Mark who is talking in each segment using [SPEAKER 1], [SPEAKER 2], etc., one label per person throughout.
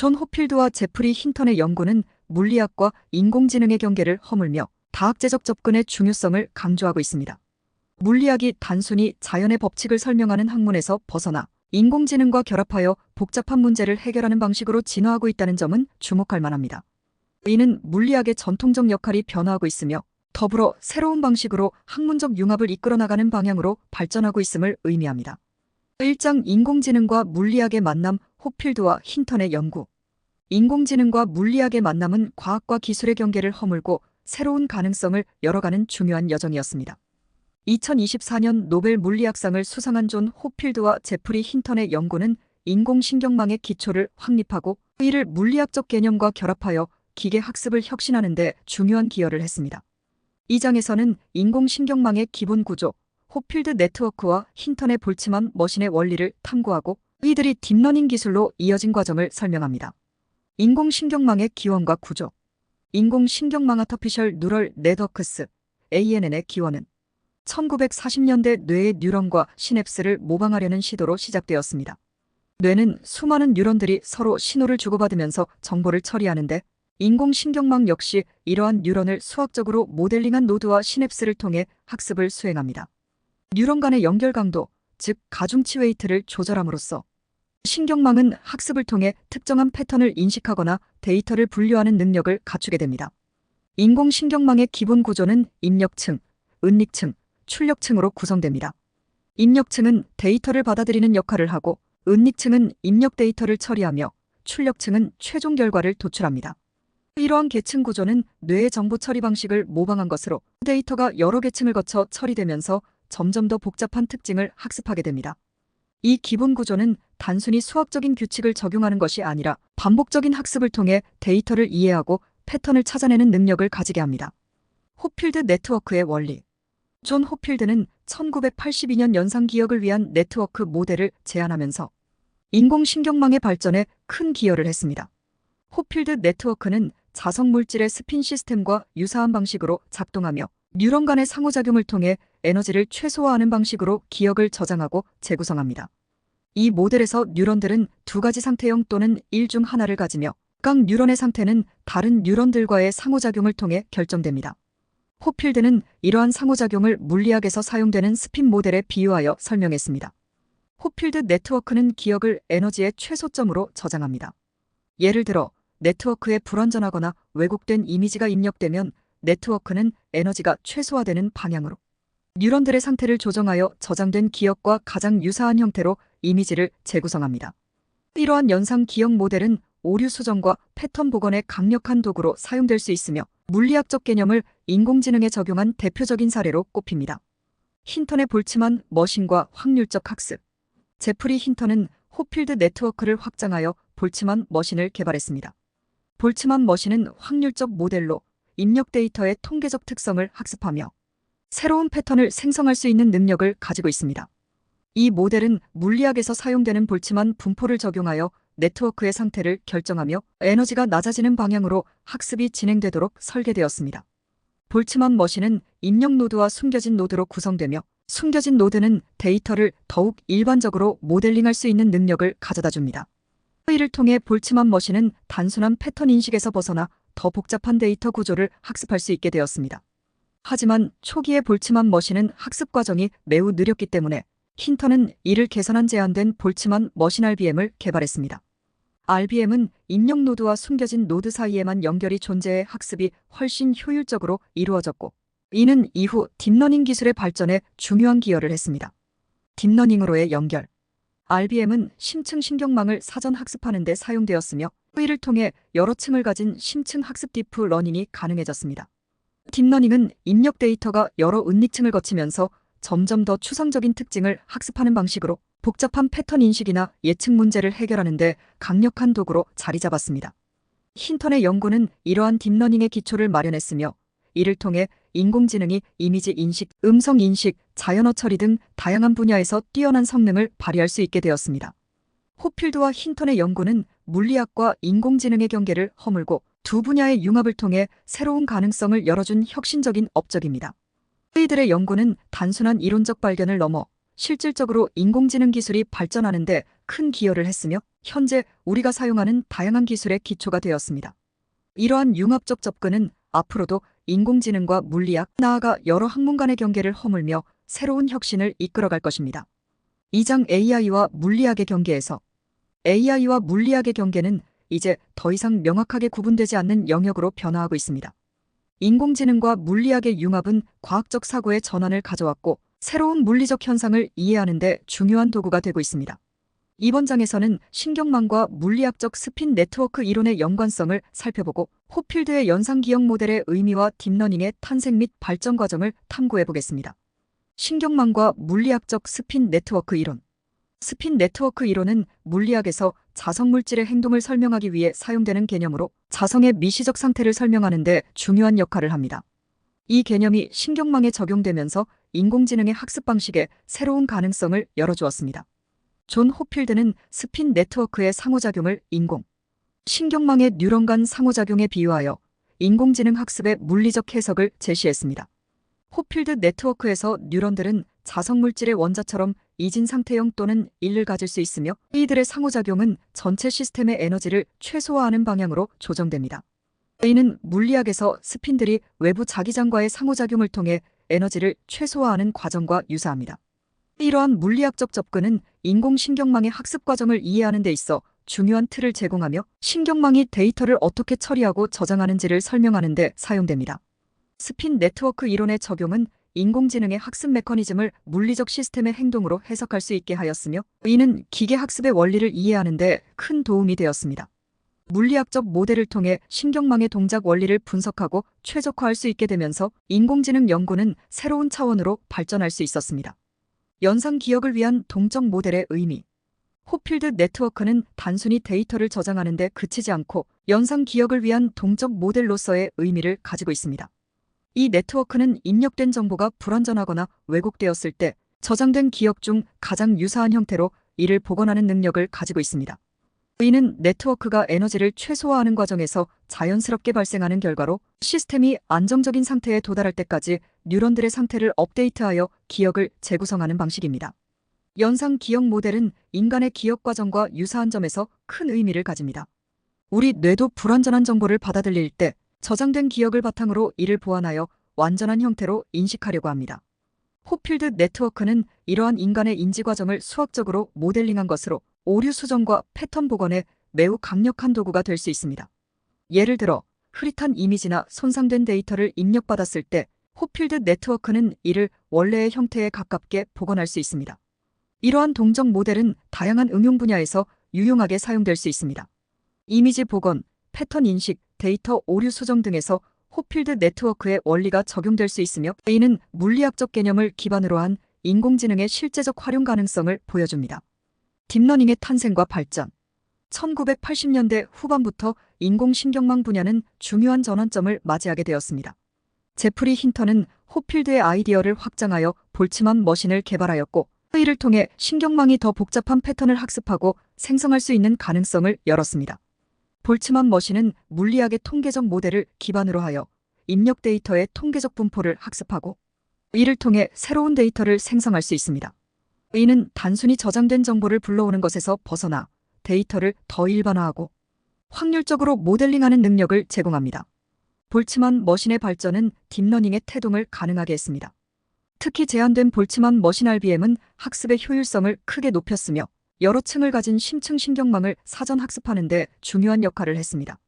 [SPEAKER 1] 존 호필드와 제프리 힌턴의 연구는 물리학과 인공지능의 경계를 허물며 다학제적 접근의 중요성을 강조하고 있습니다. 물리학이 단순히 자연의 법칙을 설명하는 학문에서 벗어나 인공지능과 결합하여 복잡한 문제를 해결하는 방식으로 진화하고 있다는 점은 주목할 만합니다. 이는 물리학의 전통적 역할이 변화하고 있으며 더불어 새로운 방식으로 학문적 융합을 이끌어 나가는 방향으로 발전하고 있음을 의미합니다. 1장 인공지능과 물리학의 만남 호필드와 힌턴의 연구. 인공지능과 물리학의 만남은 과학과 기술의 경계를 허물고 새로운 가능성을 열어가는 중요한 여정이었습니다. 2024년 노벨 물리학상을 수상한 존 호필드와 제프리 힌턴의 연구는 인공신경망의 기초를 확립하고 이를 물리학적 개념과 결합하여 기계 학습을 혁신하는 데 중요한 기여를 했습니다. 이 장에서는 인공신경망의 기본 구조, 호필드 네트워크와 힌턴의 볼츠만 머신의 원리를 탐구하고 이들이 딥러닝 기술로 이어진 과정을 설명합니다. 인공신경망의 기원과 구조. 인공신경망 아터피셜 뉴럴 네트워크스 ANN의 기원은 1940년대 뇌의 뉴런과 시냅스를 모방하려는 시도로 시작되었습니다. 뇌는 수많은 뉴런들이 서로 신호를 주고받으면서 정보를 처리하는데 인공신경망 역시 이러한 뉴런을 수학적으로 모델링한 노드와 시냅스를 통해 학습을 수행합니다. 뉴런 간의 연결 강도, 즉 가중치 웨이트를 조절함으로써 신경망은 학습을 통해 특정한 패턴을 인식하거나 데이터를 분류하는 능력을 갖추게 됩니다. 인공신경망의 기본 구조는 입력층, 은닉층, 출력층으로 구성됩니다. 입력층은 데이터를 받아들이는 역할을 하고 은닉층은 입력 데이터를 처리하며 출력층은 최종 결과를 도출합니다. 이러한 계층 구조는 뇌의 정보 처리 방식을 모방한 것으로 데이터가 여러 계층을 거쳐 처리되면서 점점 더 복잡한 특징을 학습하게 됩니다. 이 기본 구조는 단순히 수학적인 규칙을 적용하는 것이 아니라 반복적인 학습을 통해 데이터를 이해하고 패턴을 찾아내는 능력을 가지게 합니다. 호필드 네트워크의 원리. 존 호필드는 1982년 연상 기억을 위한 네트워크 모델을 제안하면서 인공신경망의 발전에 큰 기여를 했습니다. 호필드 네트워크는 자성 물질의 스핀 시스템과 유사한 방식으로 작동하며 뉴런 간의 상호작용을 통해 에너지를 최소화하는 방식으로 기억을 저장하고 재구성합니다. 이 모델에서 뉴런들은 두 가지 상태형 또는 일 중 하나를 가지며 각 뉴런의 상태는 다른 뉴런들과의 상호작용을 통해 결정됩니다. 호필드는 이러한 상호작용을 물리학에서 사용되는 스핀 모델에 비유하여 설명했습니다. 호필드 네트워크는 기억을 에너지의 최소점으로 저장합니다. 예를 들어 네트워크에 불완전하거나 왜곡된 이미지가 입력되면 네트워크는 에너지가 최소화되는 방향으로 뉴런들의 상태를 조정하여 저장된 기억과 가장 유사한 형태로 이미지를 재구성합니다. 이러한 연상 기억 모델은 오류 수정과 패턴 복원의 강력한 도구로 사용될 수 있으며 물리학적 개념을 인공지능에 적용한 대표적인 사례로 꼽힙니다. 힌턴의 볼츠만 머신과 확률적 학습. 제프리 힌턴은 호필드 네트워크를 확장하여 볼츠만 머신을 개발했습니다. 볼츠만 머신은 확률적 모델로 입력 데이터의 통계적 특성을 학습하며 새로운 패턴을 생성할 수 있는 능력을 가지고 있습니다. 이 모델은 물리학에서 사용되는 볼츠만 분포를 적용하여 네트워크의 상태를 결정하며 에너지가 낮아지는 방향으로 학습이 진행되도록 설계되었습니다. 볼츠만 머신은 입력 노드와 숨겨진 노드로 구성되며 숨겨진 노드는 데이터를 더욱 일반적으로 모델링할 수 있는 능력을 가져다 줍니다. 이를 통해 볼츠만 머신은 단순한 패턴 인식에서 벗어나 더 복잡한 데이터 구조를 학습할 수 있게 되었습니다. 하지만 초기의 볼츠만 머신은 학습 과정이 매우 느렸기 때문에 힌턴은 이를 개선한 제한된 볼츠만 머신 RBM을 개발했습니다. RBM은 입력 노드와 숨겨진 노드 사이에만 연결이 존재해 학습이 훨씬 효율적으로 이루어졌고 이는 이후 딥러닝 기술의 발전에 중요한 기여를 했습니다. 딥러닝으로의 연결. RBM은 심층 신경망을 사전 학습하는 데 사용되었으며 이를 통해 여러 층을 가진 심층 학습 디프 러닝이 가능해졌습니다. 딥러닝은 입력 데이터가 여러 은닉층을 거치면서 점점 더 추상적인 특징을 학습하는 방식으로 복잡한 패턴 인식이나 예측 문제를 해결하는 데 강력한 도구로 자리 잡았습니다. 힌턴의 연구는 이러한 딥러닝의 기초를 마련했으며 이를 통해 인공지능이 이미지 인식, 음성 인식, 자연어 처리 등 다양한 분야에서 뛰어난 성능을 발휘할 수 있게 되었습니다. 호필드와 힌턴의 연구는 물리학과 인공지능의 경계를 허물고 두 분야의 융합을 통해 새로운 가능성을 열어준 혁신적인 업적입니다. 이들의 연구는 단순한 이론적 발견을 넘어 실질적으로 인공지능 기술이 발전하는 데 큰 기여를 했으며 현재 우리가 사용하는 다양한 기술의 기초가 되었습니다. 이러한 융합적 접근은 앞으로도 인공지능과 물리학, 나아가 여러 학문 간의 경계를 허물며 새로운 혁신을 이끌어갈 것입니다. 2장 AI와 물리학의 경계에서 AI와 물리학의 경계는 이제 더 이상 명확하게 구분되지 않는 영역으로 변화하고 있습니다. 인공지능과 물리학의 융합은 과학적 사고의 전환을 가져왔고 새로운 물리적 현상을 이해하는 데 중요한 도구가 되고 있습니다. 이번 장에서는 신경망과 물리학적 스핀 네트워크 이론의 연관성을 살펴보고 호필드의 연상기억 모델의 의미와 딥러닝의 탄생 및 발전 과정을 탐구해 보겠습니다. 신경망과 물리학적 스핀 네트워크 이론. 스핀 네트워크 이론은 물리학에서 자성물질의 행동을 설명하기 위해 사용되는 개념으로 자성의 미시적 상태를 설명하는 데 중요한 역할을 합니다. 이 개념이 신경망에 적용되면서 인공지능의 학습 방식에 새로운 가능성을 열어주었습니다. 존 호필드는 스핀 네트워크의 상호작용을 신경망의 뉴런 간 상호작용에 비유하여 인공지능 학습의 물리적 해석을 제시했습니다. 호필드 네트워크에서 뉴런들은 자성물질의 원자처럼 이진 상태형 또는 일을 가질 수 있으며 이들의 상호작용은 전체 시스템의 에너지를 최소화하는 방향으로 조정됩니다. 이는 물리학에서 스핀들이 외부 자기장과의 상호작용을 통해 에너지를 최소화하는 과정과 유사합니다. 이러한 물리학적 접근은 인공신경망의 학습 과정을 이해하는 데 있어 중요한 틀을 제공하며 신경망이 데이터를 어떻게 처리하고 저장하는지를 설명하는 데 사용됩니다. 스핀 네트워크 이론의 적용은 인공지능의 학습 메커니즘을 물리적 시스템의 행동으로 해석할 수 있게 하였으며 이는 기계 학습의 원리를 이해하는 데 큰 도움이 되었습니다. 물리학적 모델을 통해 신경망의 동작 원리를 분석하고 최적화할 수 있게 되면서 인공지능 연구는 새로운 차원으로 발전할 수 있었습니다. 연상 기억을 위한 동적 모델의 의미. 호필드 네트워크는 단순히 데이터를 저장하는 데 그치지 않고 연상 기억을 위한 동적 모델로서의 의미를 가지고 있습니다. 이 네트워크는 입력된 정보가 불완전하거나 왜곡되었을 때 저장된 기억 중 가장 유사한 형태로 이를 복원하는 능력을 가지고 있습니다. 이는 네트워크가 에너지를 최소화하는 과정에서 자연스럽게 발생하는 결과로 시스템이 안정적인 상태에 도달할 때까지 뉴런들의 상태를 업데이트하여 기억을 재구성하는 방식입니다. 연상 기억 모델은 인간의 기억 과정과 유사한 점에서 큰 의미를 가집니다. 우리 뇌도 불완전한 정보를 받아들일 때 저장된 기억을 바탕으로 이를 보완하여 완전한 형태로 인식하려고 합니다. 호필드 네트워크는 이러한 인간의 인지 과정을 수학적으로 모델링한 것으로 오류 수정과 패턴 복원에 매우 강력한 도구가 될 수 있습니다. 예를 들어 흐릿한 이미지나 손상된 데이터를 입력받았을 때 호필드 네트워크는 이를 원래의 형태에 가깝게 복원할 수 있습니다. 이러한 동적 모델은 다양한 응용 분야에서 유용하게 사용될 수 있습니다. 이미지 복원, 패턴 인식, 데이터 오류 수정 등에서 호필드 네트워크의 원리가 적용될 수 있으며 이는 물리학적 개념을 기반으로 한 인공지능의 실제적 활용 가능성을 보여줍니다. 딥러닝의 탄생과 발전. 1980년대 후반부터 인공신경망 분야는 중요한 전환점을 맞이하게 되었습니다. 제프리 힌턴은 호필드의 아이디어를 확장하여 볼츠만 머신을 개발하였고 이를 통해 신경망이 더 복잡한 패턴을 학습하고 생성할 수 있는 가능성을 열었습니다. 볼츠만 머신은 물리학의 통계적 모델을 기반으로 하여 입력 데이터의 통계적 분포를 학습하고 이를 통해 새로운 데이터를 생성할 수 있습니다. 이는 단순히 저장된 정보를 불러오는 것에서 벗어나 데이터를 더 일반화하고 확률적으로 모델링하는 능력을 제공합니다. 볼츠만 머신의 발전은 딥러닝의 태동을 가능하게 했습니다. 특히 제한된 볼츠만 머신 RBM은 학습의 효율성을 크게 높였으며 여러 층을 가진 심층 신경망을 사전 학습하는 데 중요한 역할을 했습니다.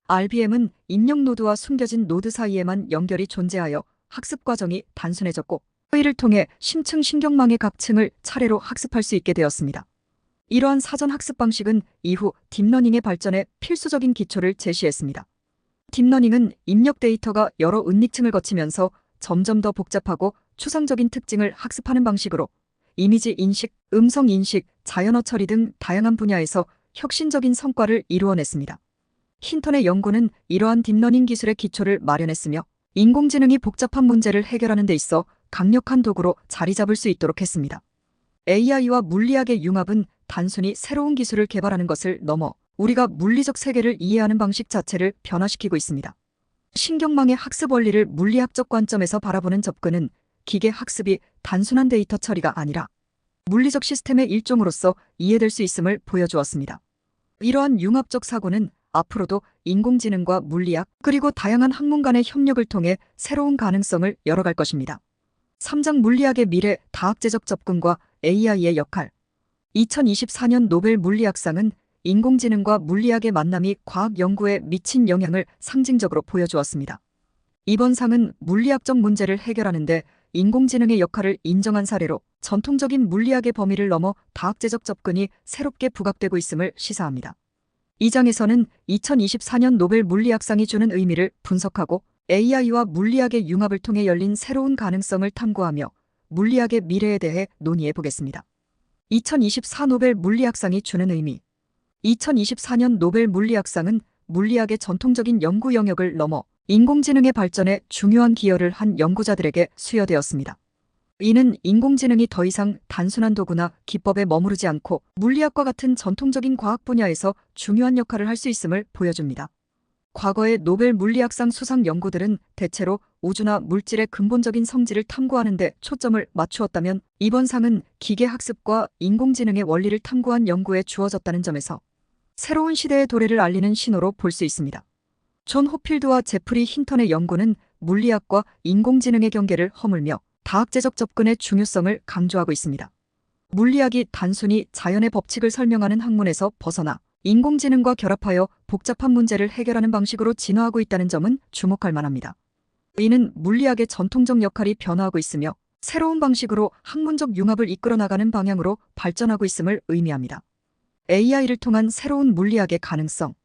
[SPEAKER 1] RBM은 입력 노드와 숨겨진 노드 사이에만 연결이 존재하여 학습 과정이 단순해졌고 이를 통해 심층 신경망의 각 층을 차례로 학습할 수 있게 되었습니다. 이러한 사전 학습 방식은 이후 딥러닝의 발전에 필수적인 기초를 제시했습니다. 딥러닝은 입력 데이터가 여러 은닉층을 거치면서 점점 더 복잡하고 추상적인 특징을 학습하는 방식으로 이미지 인식, 음성 인식, 자연어 처리 등 다양한 분야에서 혁신적인 성과를 이루어냈습니다. 힌턴의 연구는 이러한 딥러닝 기술의 기초를 마련했으며 인공지능이 복잡한 문제를 해결하는 데 있어 강력한 도구로 자리 잡을 수 있도록 했습니다. AI와 물리학의 융합은 단순히 새로운 기술을 개발하는 것을 넘어 우리가 물리적 세계를 이해하는 방식 자체를 변화시키고 있습니다. 신경망의 학습 원리를 물리학적 관점에서 바라보는 접근은 기계 학습이 단순한 데이터 처리가 아니라 물리적 시스템의 일종으로서 이해될 수 있음을 보여주었습니다. 이러한 융합적 사고는 앞으로도 인공지능과 물리학 그리고 다양한 학문 간의 협력을 통해 새로운 가능성을 열어갈 것입니다. 3장 물리학의 미래, 다학제적 접근과 AI의 역할. 2024년 노벨 물리학상은 인공지능과 물리학의 만남이 과학 연구에 미친 영향을 상징적으로 보여주었습니다. 이번 상은 물리학적 문제를 해결하는 데 인공지능의 역할을 인정한 사례로 전통적인 물리학의 범위를 넘어 다학제적 접근이 새롭게 부각되고 있음을 시사합니다. 이 장에서는 2024년 노벨 물리학상이 주는 의미를 분석하고 AI와 물리학의 융합을 통해 열린 새로운 가능성을 탐구하며 물리학의 미래에 대해 논의해 보겠습니다. 2024 노벨 물리학상이 주는 의미. 2024년 노벨 물리학상은 물리학의 전통적인 연구 영역을 넘어 인공지능의 발전에 중요한 기여를 한 연구자들에게 수여되었습니다. 이는 인공지능이 더 이상 단순한 도구나 기법에 머무르지 않고 물리학과 같은 전통적인 과학 분야에서 중요한 역할을 할 수 있음을 보여줍니다. 과거의 노벨 물리학상 수상 연구들은 대체로 우주나 물질의 근본적인 성질을 탐구하는 데 초점을 맞추었다면 이번 상은 기계학습과 인공지능의 원리를 탐구한 연구에 주어졌다는 점에서 새로운 시대의 도래를 알리는 신호로 볼 수 있습니다. 존 호필드와 제프리 힌턴의 연구는 물리학과 인공지능의 경계를 허물며 다학제적 접근의 중요성을 강조하고 있습니다. 물리학이 단순히 자연의 법칙을 설명하는 학문에서 벗어나 인공지능과 결합하여 복잡한 문제를 해결하는 방식으로 진화하고 있다는 점은 주목할 만합니다. 이는 물리학의 전통적 역할이 변화하고 있으며 새로운 방식으로 학문적 융합을 이끌어 나가는 방향으로 발전하고 있음을 의미합니다. AI를 통한 새로운 물리학의 가능성.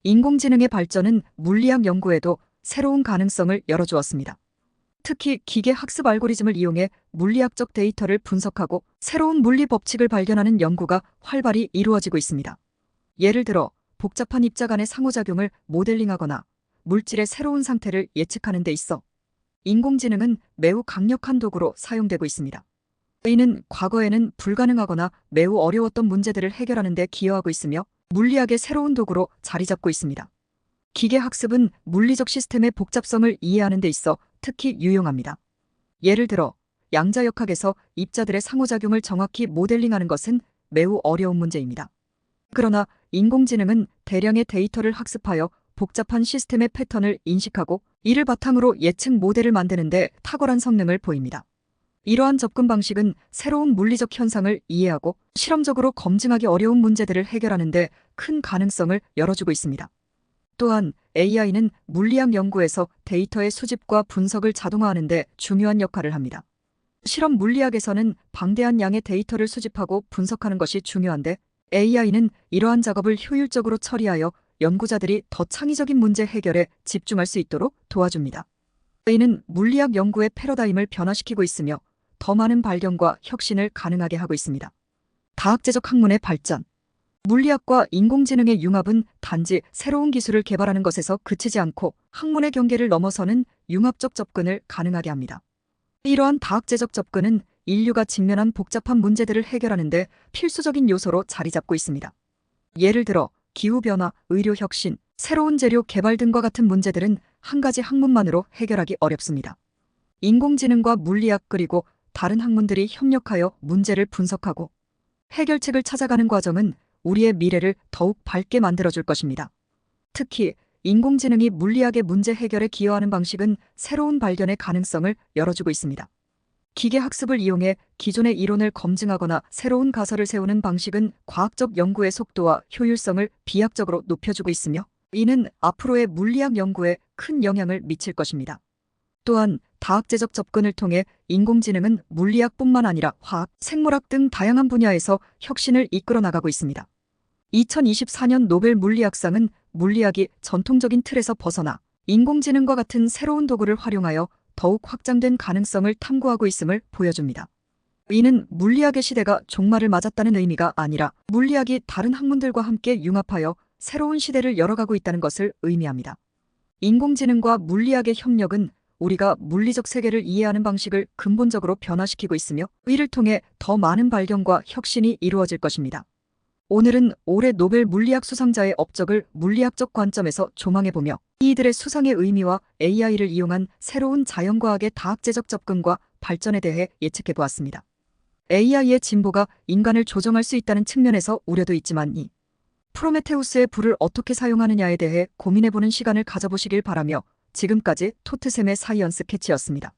[SPEAKER 1] 인공지능의 발전은 물리학 연구에도 새로운 가능성을 열어주었습니다. 특히 기계학습 알고리즘을 이용해 물리학적 데이터를 분석하고 새로운 물리 법칙을 발견하는 연구가 활발히 이루어지고 있습니다. 예를 들어 복잡한 입자 간의 상호작용을 모델링하거나 물질의 새로운 상태를 예측하는 데 있어 인공지능은 매우 강력한 도구로 사용되고 있습니다. 이는 과거에는 불가능하거나 매우 어려웠던 문제들을 해결하는 데 기여하고 있으며 물리학의 새로운 도구로 자리 잡고 있습니다. 기계학습은 물리적 시스템의 복잡성을 이해하는 데 있어 특히 유용합니다. 예를 들어 양자역학에서 입자들의 상호작용을 정확히 모델링하는 것은 매우 어려운 문제입니다. 그러나 인공지능은 대량의 데이터를 학습하여 복잡한 시스템의 패턴을 인식하고 이를 바탕으로 예측 모델을 만드는 데 탁월한 성능을 보입니다. 이러한 접근 방식은 새로운 물리적 현상을 이해하고 실험적으로 검증하기 어려운 문제들을 해결하는 데 큰 가능성을 열어주고 있습니다. 또한 AI는 물리학 연구에서 데이터의 수집과 분석을 자동화하는 데 중요한 역할을 합니다. 실험 물리학에서는 방대한 양의 데이터를 수집하고 분석하는 것이 중요한데 AI는 이러한 작업을 효율적으로 처리하여 연구자들이 더 창의적인 문제 해결에 집중할 수 있도록 도와줍니다. 이는 물리학 연구의 패러다임을 변화시키고 있으며 더 많은 발견과 혁신을 가능하게 하고 있습니다. 다학제적 학문의 발전. 물리학과 인공지능의 융합은 단지 새로운 기술을 개발하는 것에서 그치지 않고 학문의 경계를 넘어서는 융합적 접근을 가능하게 합니다. 이러한 다학제적 접근은 인류가 직면한 복잡한 문제들을 해결하는 데 필수적인 요소로 자리 잡고 있습니다. 예를 들어 기후변화, 의료혁신, 새로운 재료 개발 등과 같은 문제들은 한 가지 학문만으로 해결하기 어렵습니다. 인공지능과 물리학 그리고 다른 학문들이 협력하여 문제를 분석하고 해결책을 찾아가는 과정은 우리의 미래를 더욱 밝게 만들어줄 것입니다. 특히 인공지능이 물리학의 문제 해결에 기여하는 방식은 새로운 발견의 가능성을 열어주고 있습니다. 기계학습을 이용해 기존의 이론을 검증하거나 새로운 가설을 세우는 방식은 과학적 연구의 속도와 효율성을 비약적으로 높여주고 있으며 이는 앞으로의 물리학 연구에 큰 영향을 미칠 것입니다. 또한 다학제적 접근을 통해 인공지능은 물리학뿐만 아니라 화학, 생물학 등 다양한 분야에서 혁신을 이끌어 나가고 있습니다. 2024년 노벨 물리학상은 물리학이 전통적인 틀에서 벗어나 인공지능과 같은 새로운 도구를 활용하여 더욱 확장된 가능성을 탐구하고 있음을 보여줍니다. 이는 물리학의 시대가 종말을 맞았다는 의미가 아니라 물리학이 다른 학문들과 함께 융합하여 새로운 시대를 열어가고 있다는 것을 의미합니다. 인공지능과 물리학의 협력은 우리가 물리적 세계를 이해하는 방식을 근본적으로 변화시키고 있으며 이를 통해 더 많은 발견과 혁신이 이루어질 것입니다. 오늘은 올해 노벨 물리학 수상자의 업적을 물리학적 관점에서 조망해보며 이들의 수상의 의미와 AI를 이용한 새로운 자연과학의 다학제적 접근과 발전에 대해 예측해보았습니다. AI의 진보가 인간을 조정할 수 있다는 측면에서 우려도 있지만 이 프로메테우스의 불을 어떻게 사용하느냐에 대해 고민해보는 시간을 가져보시길 바라며 지금까지 토트샘의 사이언스 캐치였습니다.